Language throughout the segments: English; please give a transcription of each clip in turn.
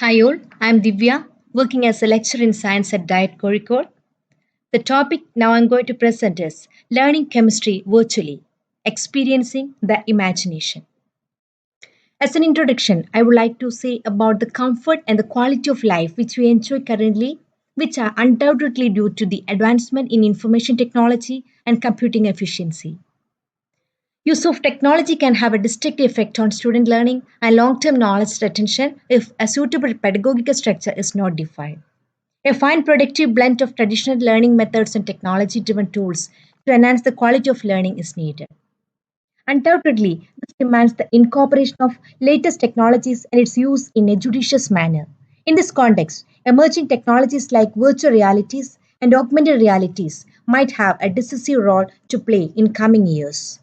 Hi all, I'm Divya, working as a lecturer in science at Diet Coricor. The topic now I'm going to present is Learning Chemistry Virtually, Experiencing the Imagination. As an introduction, I would like to say about the comfort and the quality of life which we enjoy currently, which are undoubtedly due to the advancement in information technology and computing efficiency. Use of technology can have a distinct effect on student learning and long-term knowledge retention if a suitable pedagogical structure is not defined. A fine productive blend of traditional learning methods and technology-driven tools to enhance the quality of learning is needed. Undoubtedly, this demands the incorporation of latest technologies and its use in a judicious manner. In this context, emerging technologies like virtual realities and augmented realities might have a decisive role to play in coming years.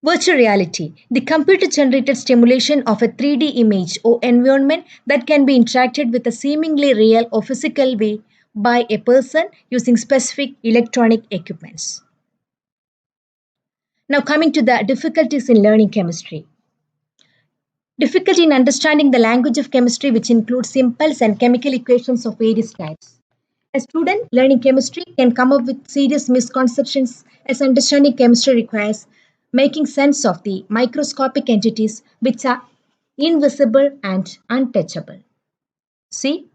Virtual reality, the computer generated stimulation of a 3D image or environment that can be interacted with a seemingly real or physical way by a person using specific electronic equipments. Now, coming to the difficulties in learning chemistry. Difficulty in understanding the language of chemistry, which includes symbols and chemical equations of various types. A student learning chemistry can come up with serious misconceptions as understanding chemistry requires making sense of the microscopic entities which are invisible and untouchable. See,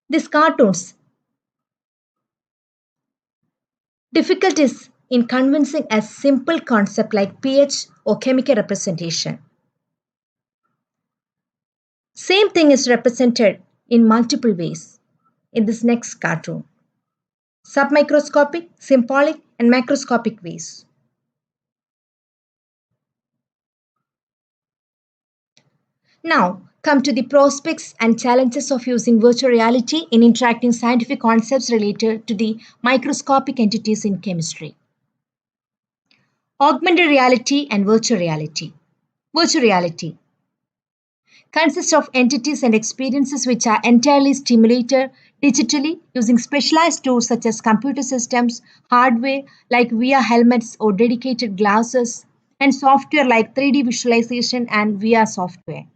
these cartoons, difficulties in convincing a simple concept like pH or chemical representation. Same thing is represented in multiple ways in this next cartoon. Submicroscopic, symbolic, and macroscopic ways. Now, come to the prospects and challenges of using virtual reality in interacting scientific concepts related to the microscopic entities in chemistry. Augmented reality and virtual reality. Virtual reality consists of entities and experiences which are entirely stimulated digitally using specialized tools such as computer systems, hardware like VR helmets or dedicated glasses, and software like 3D visualization and VR software.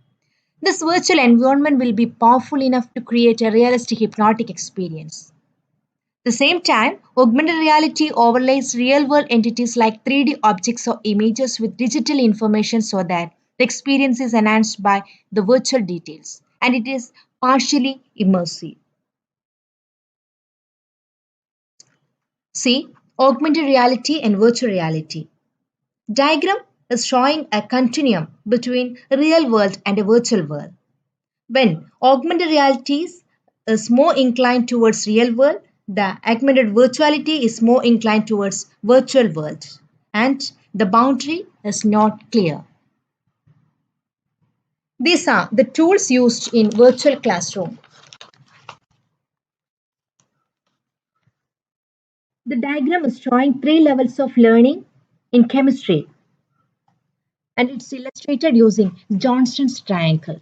This virtual environment will be powerful enough to create a realistic hypnotic experience. At the same time, augmented reality overlays real world entities like 3D objects or images with digital information so that the experience is enhanced by the virtual details and it is partially immersive. See, augmented reality and virtual reality. Diagram is showing a continuum between a real world and a virtual world. When augmented reality is more inclined towards real world, the augmented virtuality is more inclined towards virtual world, and the boundary is not clear. These are the tools used in virtual classroom. The diagram is showing three levels of learning in chemistry, and it's illustrated using Johnston's triangle.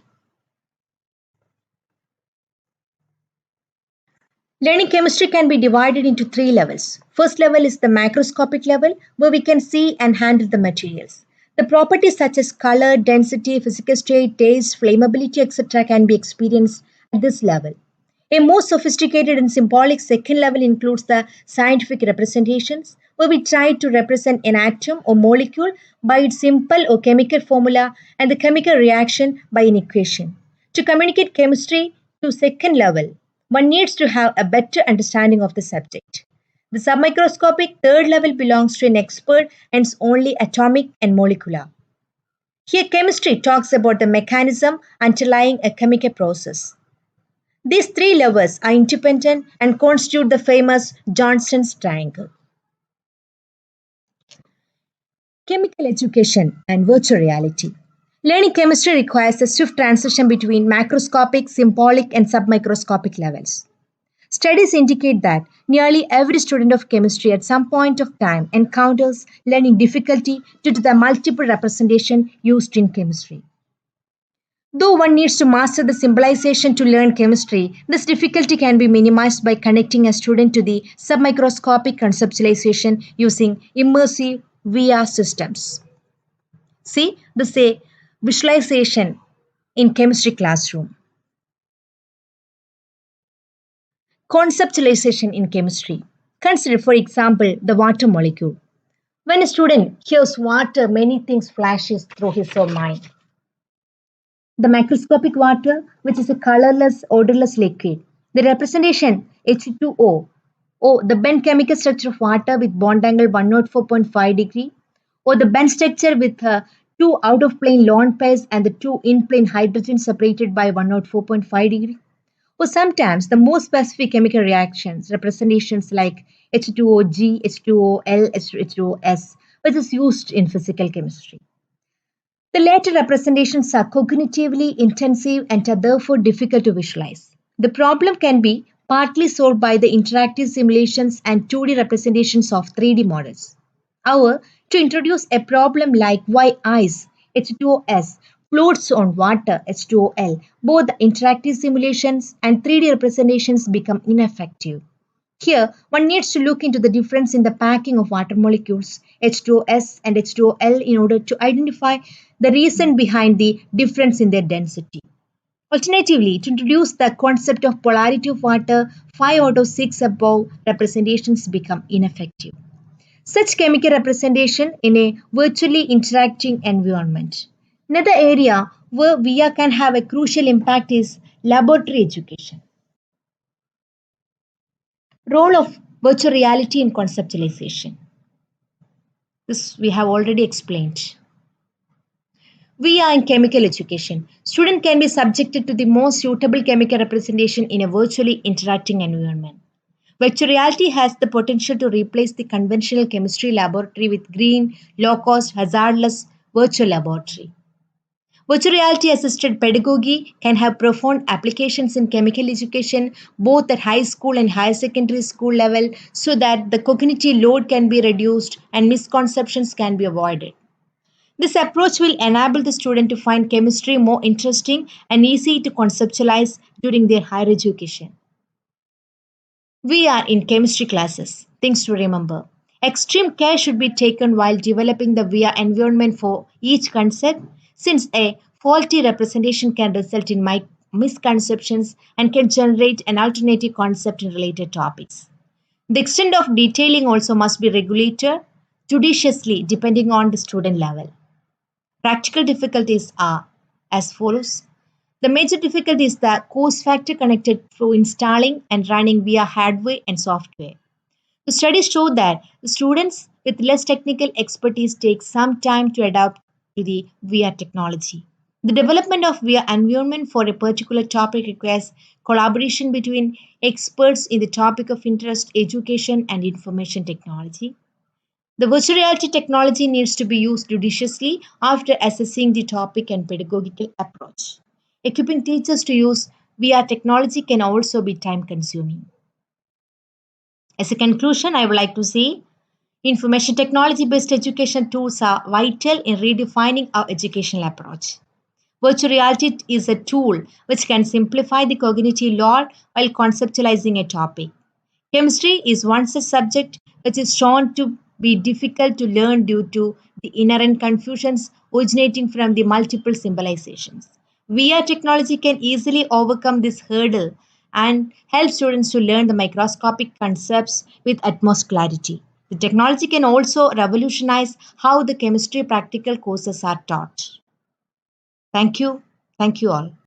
Learning chemistry can be divided into three levels. First level is the macroscopic level where we can see and handle the materials. The properties such as color, density, physical state, taste, flammability, etc. can be experienced at this level. A more sophisticated and symbolic second level includes the scientific representations where we try to represent an atom or molecule by its simple or chemical formula and the chemical reaction by an equation. To communicate chemistry to second level, one needs to have a better understanding of the subject. The submicroscopic third level belongs to an expert and is only atomic and molecular. Here, chemistry talks about the mechanism underlying a chemical process. These three levels are independent and constitute the famous Johnston's triangle. Chemical education and virtual reality. Learning chemistry requires a swift transition between macroscopic, symbolic, and submicroscopic levels. Studies indicate that nearly every student of chemistry at some point of time encounters learning difficulty due to the multiple representation used in chemistry. Though one needs to master the symbolization to learn chemistry, this difficulty can be minimized by connecting a student to the submicroscopic conceptualization using immersive VR systems. See, this is a visualization in chemistry classroom. Conceptualization in chemistry. Consider, for example, the water molecule. When a student hears water, many things flashes through his or mind. The microscopic water, which is a colorless, odorless liquid. The representation H2O, or the bent chemical structure of water with bond angle 104.5 degree, or the bent structure with two out of plane lone pairs and the two in plane hydrogen separated by 104.5 degree. Or sometimes the more specific chemical reactions, representations like H2OG, H2OL, H2OS, which is used in physical chemistry. The latter representations are cognitively intensive and are therefore difficult to visualize. The problem can be partly solved by the interactive simulations and 2D representations of 3D models. However, to introduce a problem like why ice H2OS floats on water H2OL, both the interactive simulations and 3D representations become ineffective. Here, one needs to look into the difference in the packing of water molecules H2S and H2L in order to identify the reason behind the difference in their density. Alternatively, to introduce the concept of polarity of water, 5 out of 6 above representations become ineffective. Such chemical representation in a virtually interacting environment. Another area where VR can have a crucial impact is laboratory education. Role of virtual reality in conceptualization. This we have already explained. We are in chemical education. Student can be subjected to the most suitable chemical representation in a virtually interacting environment. Virtual reality has the potential to replace the conventional chemistry laboratory with green, low-cost, hazardless virtual laboratory. Virtual reality assisted pedagogy can have profound applications in chemical education, both at high school and higher secondary school level, so that the cognitive load can be reduced and misconceptions can be avoided. This approach will enable the student to find chemistry more interesting and easy to conceptualize during their higher education. We are in chemistry classes. Things to remember. Extreme care should be taken while developing the VR environment for each concept, since a faulty representation can result in misconceptions and can generate an alternative concept in related topics. The extent of detailing also must be regulated judiciously depending on the student level. Practical difficulties are as follows. The major difficulty is the cost factor connected to installing and running via hardware and software. The studies show that the students with less technical expertise take some time to adapt to the VR technology. The development of VR environment for a particular topic requires collaboration between experts in the topic of interest, education, and information technology. The virtual reality technology needs to be used judiciously after assessing the topic and pedagogical approach. Equipping teachers to use VR technology can also be time consuming. As a conclusion, I would like to say information technology based education tools are vital in redefining our educational approach. Virtual reality is a tool which can simplify the cognitive load while conceptualizing a topic. Chemistry is one such subject which is shown to be difficult to learn due to the inherent confusions originating from the multiple symbolizations. VR technology can easily overcome this hurdle and help students to learn the microscopic concepts with utmost clarity. The technology can also revolutionize how the chemistry practical courses are taught. Thank you. Thank you all.